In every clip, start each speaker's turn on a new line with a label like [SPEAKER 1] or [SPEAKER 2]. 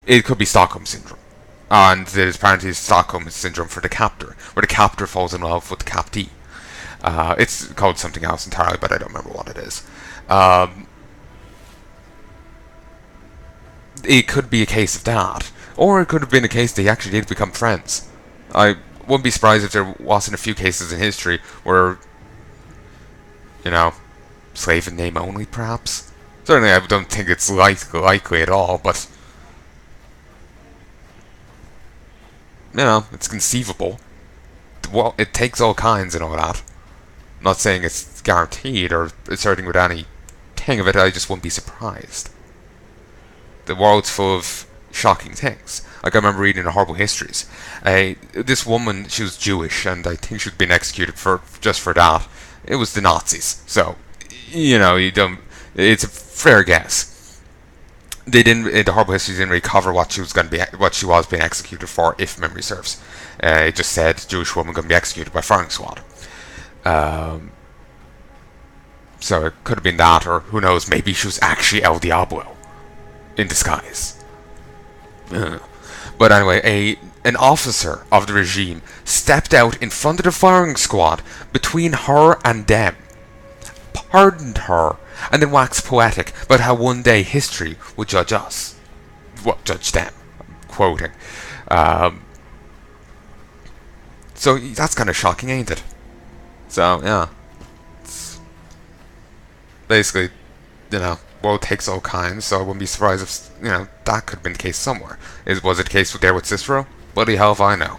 [SPEAKER 1] it could be Stockholm Syndrome. And there's apparently Stockholm Syndrome for the captor, where the captor falls in love with the captee. It's called something else entirely, but I don't remember what it is. It could be a case of that. Or it could have been a case they actually did become friends. I wouldn't be surprised if there wasn't a few cases in history where, slave in name only, perhaps. Certainly, I don't think it's likely at all, but it's conceivable. Well, it takes all kinds and all that. I'm not saying it's guaranteed or asserting with any thing of it. I just wouldn't be surprised. The world's full of shocking things. Like, I remember reading the horrible histories. This woman, she was Jewish, and I think she'd been executed just for that. It was the Nazis. So, you don't. It's a fair guess. They didn't. The horrible histories didn't really cover what she was being executed for, if memory serves. It just said Jewish woman going to be executed by firing squad. So it could have been that, or who knows? Maybe she was actually El Diablo in disguise. But anyway, an officer of the regime stepped out in front of the firing squad between her and them, pardoned her, and then waxed poetic about how one day history would judge us. Judge them. I'm quoting. So that's kind of shocking, ain't it? So, yeah. It's basically, world takes all kinds, so I wouldn't be surprised if, that could have been the case somewhere. Was it the case with Cicero? Bloody hell if I know.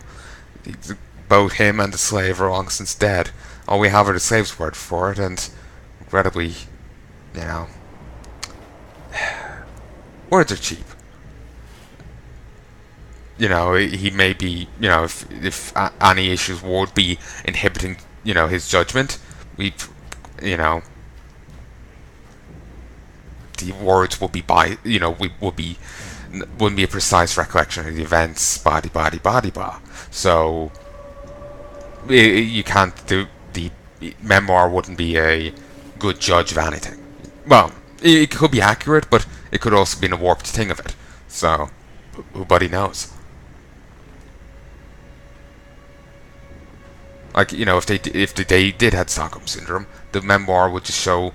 [SPEAKER 1] Both him and the slave are long since dead. All we have are the slave's word for it, and incredibly, words are cheap. He may be, if any issues would be inhibiting, his judgment, the words would be wouldn't be a precise recollection of the events, blah. So, you can't do, the memoir wouldn't be a good judge of anything. Well, it could be accurate, but it could also be a warped thing of it. So, nobody knows. Like, if they did have Stockholm Syndrome, the memoir would just show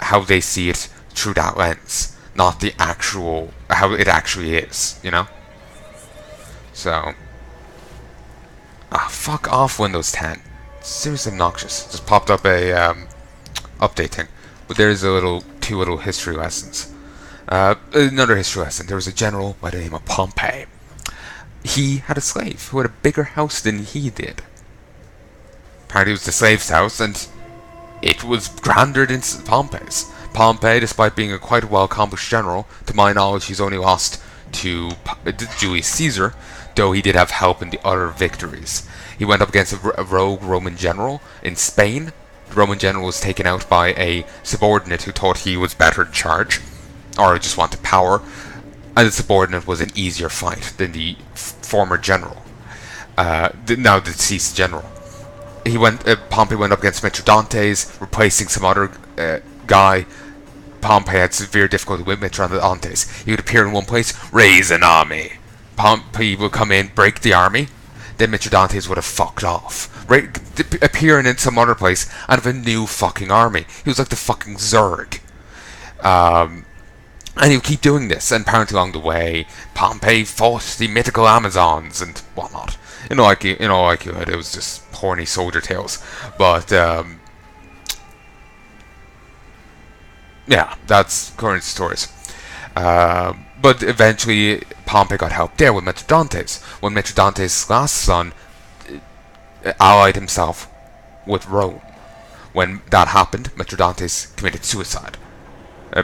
[SPEAKER 1] how they see it through that lens, not the actual, how it actually is, So, fuck off Windows 10. Seriously obnoxious. Just popped up a, update thing. But there's two little history lessons. Another history lesson. There was a general by the name of Pompey. He had a slave who had a bigger house than he did. Apparently it was the slave's house, and it was grander than Pompey's. Pompey, despite being a quite well-accomplished general, to my knowledge he's only lost to Julius Caesar, though he did have help in the other victories. He went up against a rogue Roman general in Spain. The Roman general was taken out by a subordinate who thought he was better in charge, or just wanted power, and the subordinate was an easier fight than the former general, now deceased general. Pompey went up against Mithridates, replacing some other guy. Pompey had severe difficulty with Mithridates. He would appear in one place, raise an army. Pompey would come in, break the army, then Mithridates would have fucked off. Appearing in some other place and have a new fucking army. He was like the fucking Zerg. And he would keep doing this, and apparently along the way, Pompey fought the mythical Amazons and whatnot. It was just horny soldier tales. But, yeah, that's current stories. But eventually, Pompey got help there with Mithridates. When Mithridates' last son allied himself with Rome. When that happened, Mithridates committed suicide.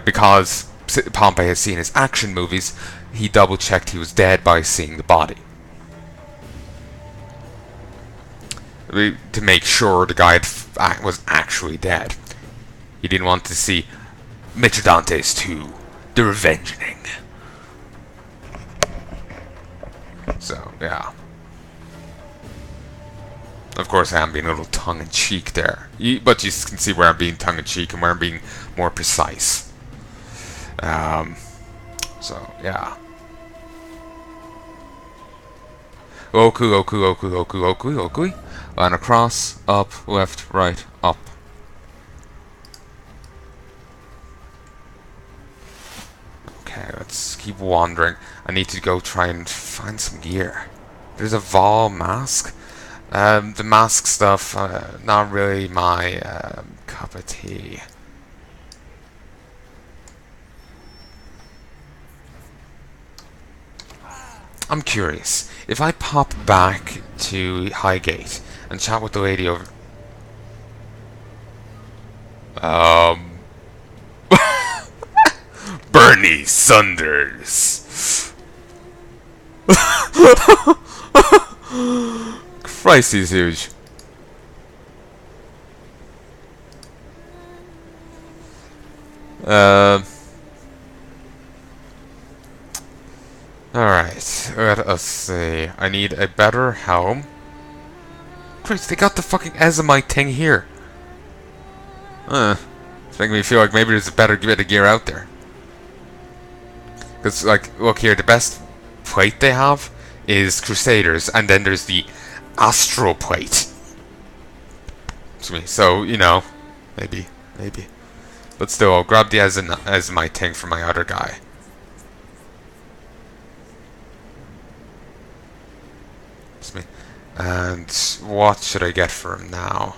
[SPEAKER 1] Because Pompey has seen his action movies, he double-checked he was dead by seeing the body. To make sure the guy was actually dead. He didn't want to see Mithridates 2, The Revengeing. So, yeah. Of course, I am being a little tongue-in-cheek there. But you can see where I'm being tongue-in-cheek and where I'm being more precise. So, yeah. Oku, oku, oku, oku, oku, oku. Line across, up, left, right, up. Okay, let's keep wandering. I need to go try and find some gear. There's a Vol mask. The mask stuff, not really my cup of tea. I'm curious. If I pop back to Highgate and chat with the lady over... Bernie Sanders. Christ, he's huge. Alright, let us see. I need a better helm. Christ, they got the fucking Ezomite thing here. It's making me feel like maybe there's a better bit of gear out there. Because, like, look here, the best plate they have is Crusaders, and then there's the Astral plate. So, you know, maybe. But still, I'll grab the Ezomite thing from my other guy. And what should I get for him now?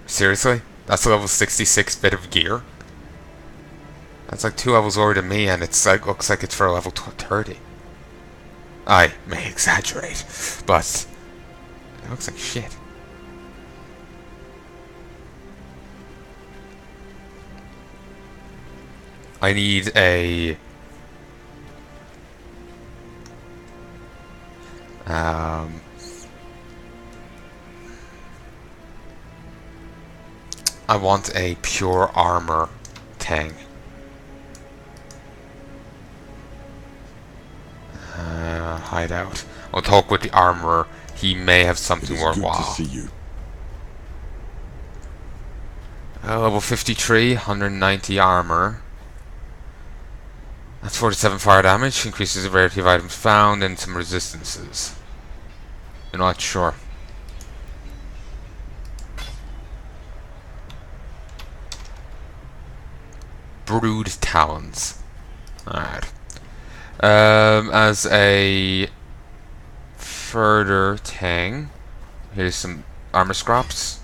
[SPEAKER 1] Seriously? That's a level 66 bit of gear? That's like 2 levels lower than me, and it's like looks like it's for a level 30. I may exaggerate, but it looks like shit. I need a... I want a pure armor thing. Hideout. I'll talk with the armorer. He may have something worthwhile.
[SPEAKER 2] Good to see you.
[SPEAKER 1] Level 53, 190 armor. That's 47 fire damage. Increases the rarity of items found and some resistances. You're not sure. Brood Talons. Alright. As a further thing, here's some armor scraps.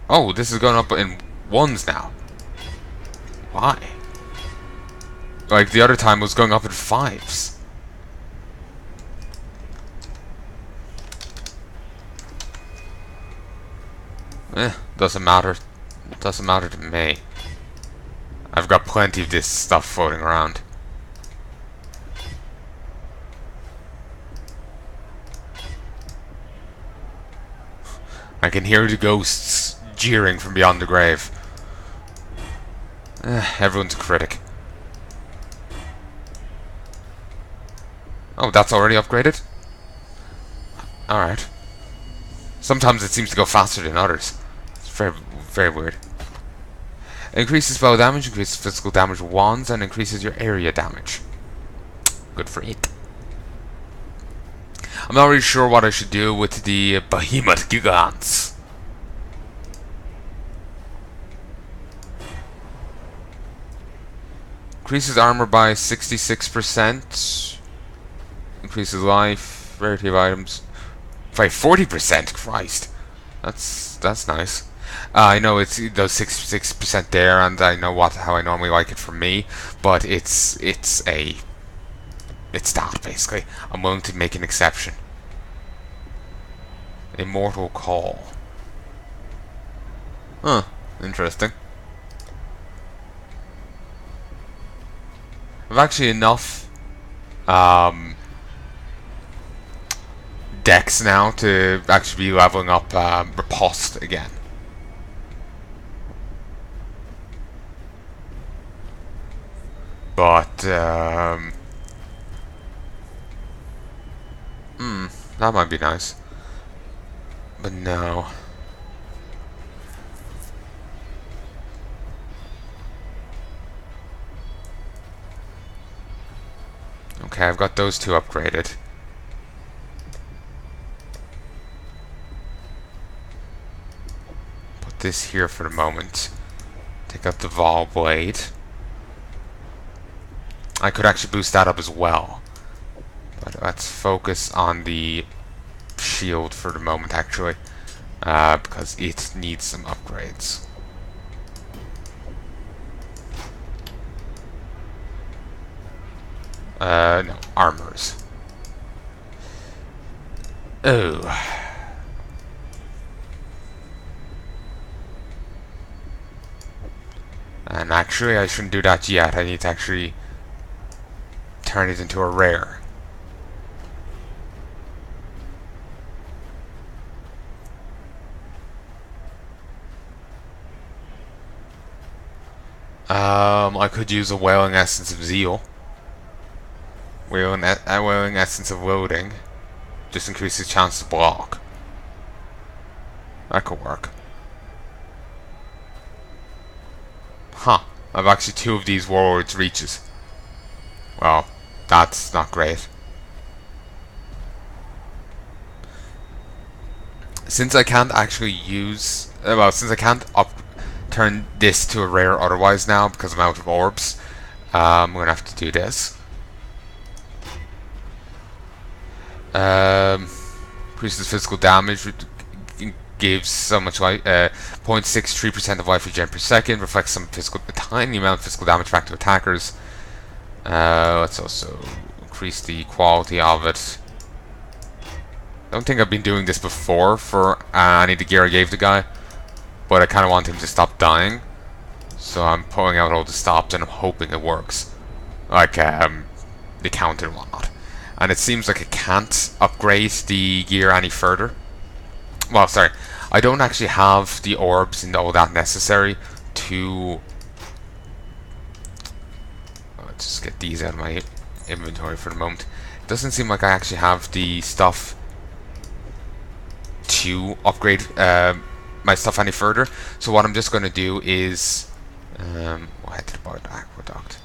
[SPEAKER 1] Oh, this is going up in 1s now. Why? Like, the other time was going up in 5s. Doesn't matter. Doesn't matter to me. I've got plenty of this stuff floating around. I can hear the ghosts jeering from beyond the grave. Everyone's a critic. Oh, that's already upgraded? Alright. Sometimes it seems to go faster than others. It's very, very weird. Increases spell damage, increases physical damage with wands, and increases your area damage. Good for it. I'm not really sure what I should do with the Behemoth Gigants. Increases armor by 66%. Increases life, rarity of items by 40%. Christ, that's nice. I know it does 66% there, and I know how I normally like it for me, but it's that basically. I'm willing to make an exception. Immortal Call. Huh, interesting. I've actually enough decks now to actually be leveling up Riposte again. But that might be nice. But no. Okay, I've got those two upgraded. Put this here for the moment. Take out the Vol Blade. I could actually boost that up as well. But let's focus on the shield for the moment, actually. Because it needs some upgrades. No, armors. Oh. And actually, I shouldn't do that yet. I need to actually turn it into a rare. I could use a Wailing Essence of Zeal. Wailing Essence of Loading. Just increases chance to block. That could work. Huh. I've actually 2 of these Warlords reaches. Well, that's not great. Since I can't actually use... since I can't turn this to a rare otherwise now because I'm out of orbs, I'm going to have to do this. Increases physical damage, gives so much life, 0.63% of life regen per second, reflects some a tiny amount of physical damage back to attackers. Let's also increase the quality of it. I don't think I've been doing this before for any of the gear I gave the guy, but I kind of want him to stop dying, so I'm pulling out all the stops and I'm hoping it works, like the counter and whatnot. And it seems like I can't upgrade the gear any further. Well, sorry, I don't actually have the orbs and all that necessary to... Let's just get these out of my inventory for the moment. It doesn't seem like I actually have the stuff to upgrade my stuff any further. So what I'm just going to do is... we'll head to the Bard Aqueduct.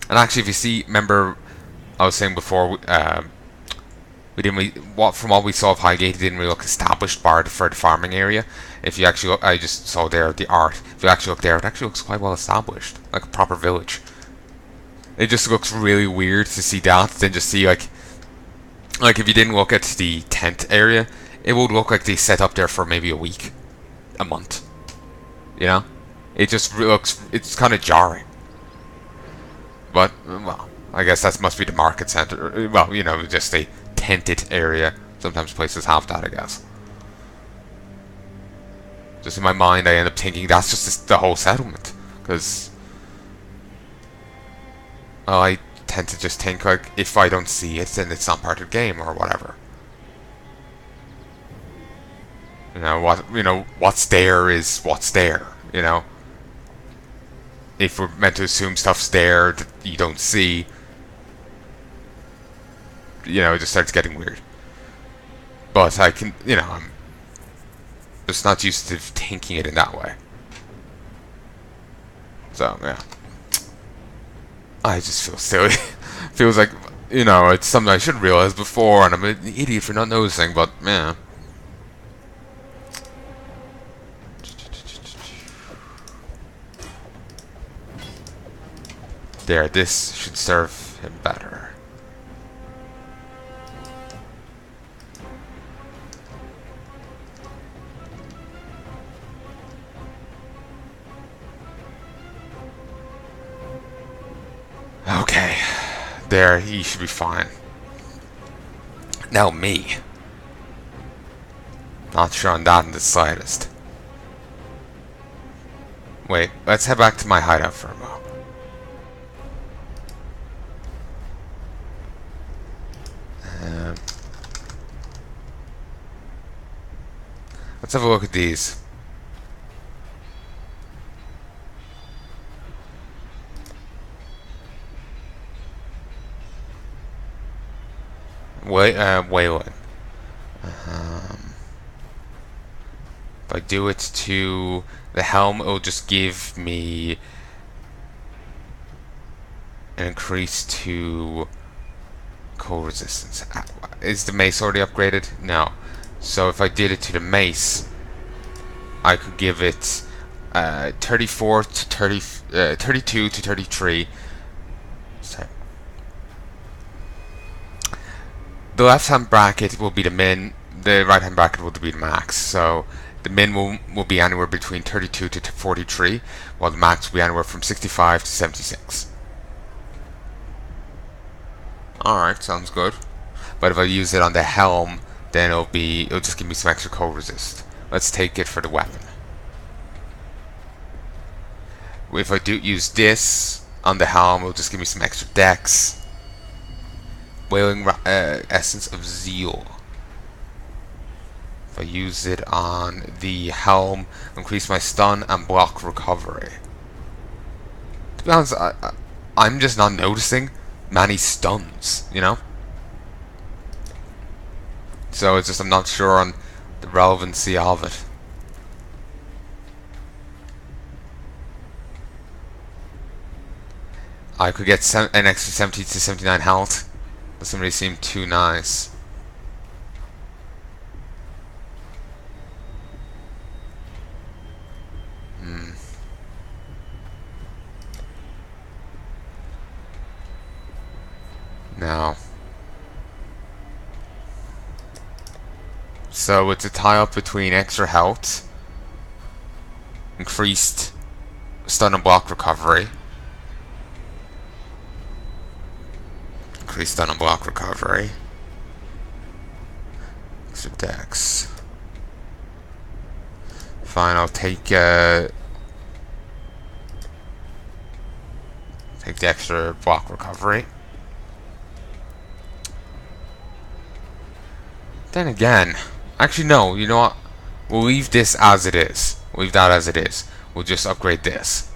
[SPEAKER 1] And actually, if you see, remember I was saying before, we didn't really, from what we saw of Highgate, it didn't really look established bar for the farming area. If you actually look, I just saw there the art. If you actually look there, it actually looks quite well established, like a proper village. It just looks really weird to see that, than just see like if you didn't look at the tent area, it would look like they set up there for maybe a week, a month. You know, it just looks, it's kind of jarring. But well, I guess that must be the market center. Well, you know, just a tented area. Sometimes places have that, I guess. Just in my mind, I end up thinking that's just the whole settlement, because I tend to just think like if I don't see it, then it's not part of the game or whatever. You know what's there is what's there. You know, if we're meant to assume stuff's there that you don't see, you know, it just starts getting weird. But I can, you know, I'm just not used to thinking it in that way. So, yeah. I just feel silly. Feels like, you know, it's something I should have realized before, and I'm an idiot for not noticing, but, yeah. There, this should serve him better. Okay, there, he should be fine. Now me. Not sure on that in the slightest. Wait, let's head back to my hideout for a moment. Let's have a look at these. Wayland. If I do it to the helm, it'll just give me and increase to cold resistance. Is the mace already upgraded? No. So if I did it to the mace, I could give it 34 to 30, 32 to 33. Sorry. The left-hand bracket will be the min. The right-hand bracket will be the max. So the min will be anywhere between 32 to 43, while the max will be anywhere from 65 to 76. Alright, sounds good. But if I use it on the helm, then it'll just give me some extra cold resist. Let's take it for the weapon. If I do use this on the helm, it'll just give me some extra dex. Wailing Essence of Zeal. If I use it on the helm, increase my stun and block recovery. To be honest, I'm just not noticing many stuns, you know? So it's just I'm not sure on the relevancy of it. I could get an extra 70 to 79 health. Doesn't really seem too nice. Now, so it's a tie-up between extra health, increased stun and block recovery, extra dex. Fine, I'll take the extra block recovery. Then again, actually no, you know what? We'll leave this as it is. We'll leave that as it is. We'll just upgrade this.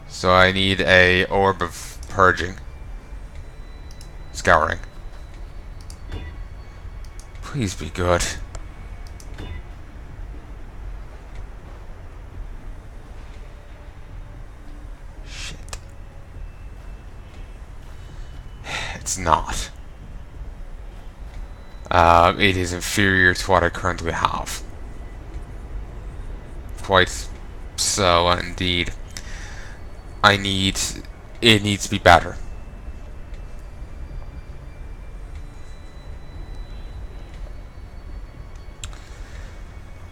[SPEAKER 1] So I need a orb of purging. Scouring. Please be good. Shit. It's not. It is inferior to what I currently have. Quite so, indeed. It needs to be better.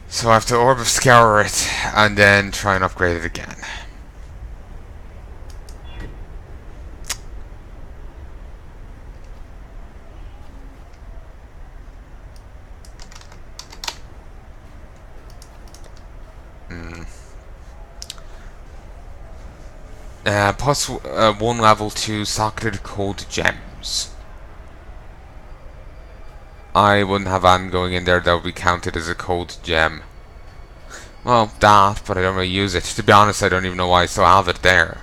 [SPEAKER 1] So I have to Orb of Scour it, and then try and upgrade it again. Plus 1 level 2 socketed cold gems. I wouldn't have Anne going in there that would be counted as a cold gem. Well, that, but I don't really use it. To be honest, I don't even know why I still have it there.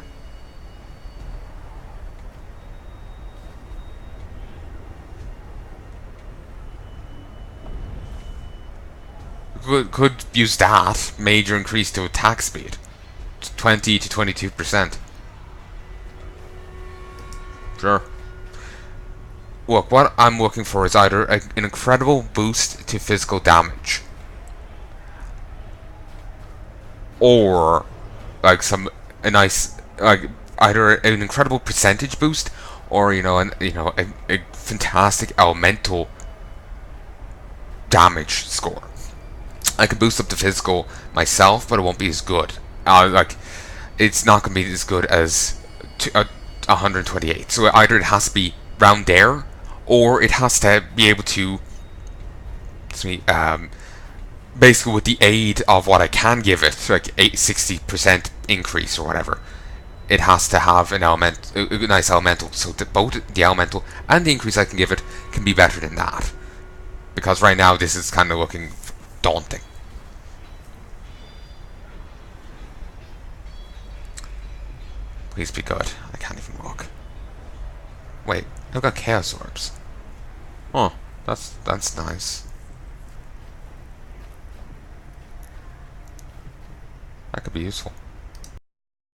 [SPEAKER 1] Could use that. Major increase to attack speed. 20 to 22%. Sure. Look, what I'm looking for is either an incredible boost to physical damage, or like a nice, like either an incredible percentage boost, or a fantastic elemental damage score. I can boost up the physical myself, but it won't be as good. It's not going to be as good as 128. So either it has to be round there, or it has to be able to, basically with the aid of what I can give it, like 60% increase or whatever, it has to have a nice elemental. So that both the elemental and the increase I can give it can be better than that. Because right now this is kind of looking daunting. Please be good. I can't even walk. Wait, I've got Chaos Orbs. Oh, that's nice. That could be useful.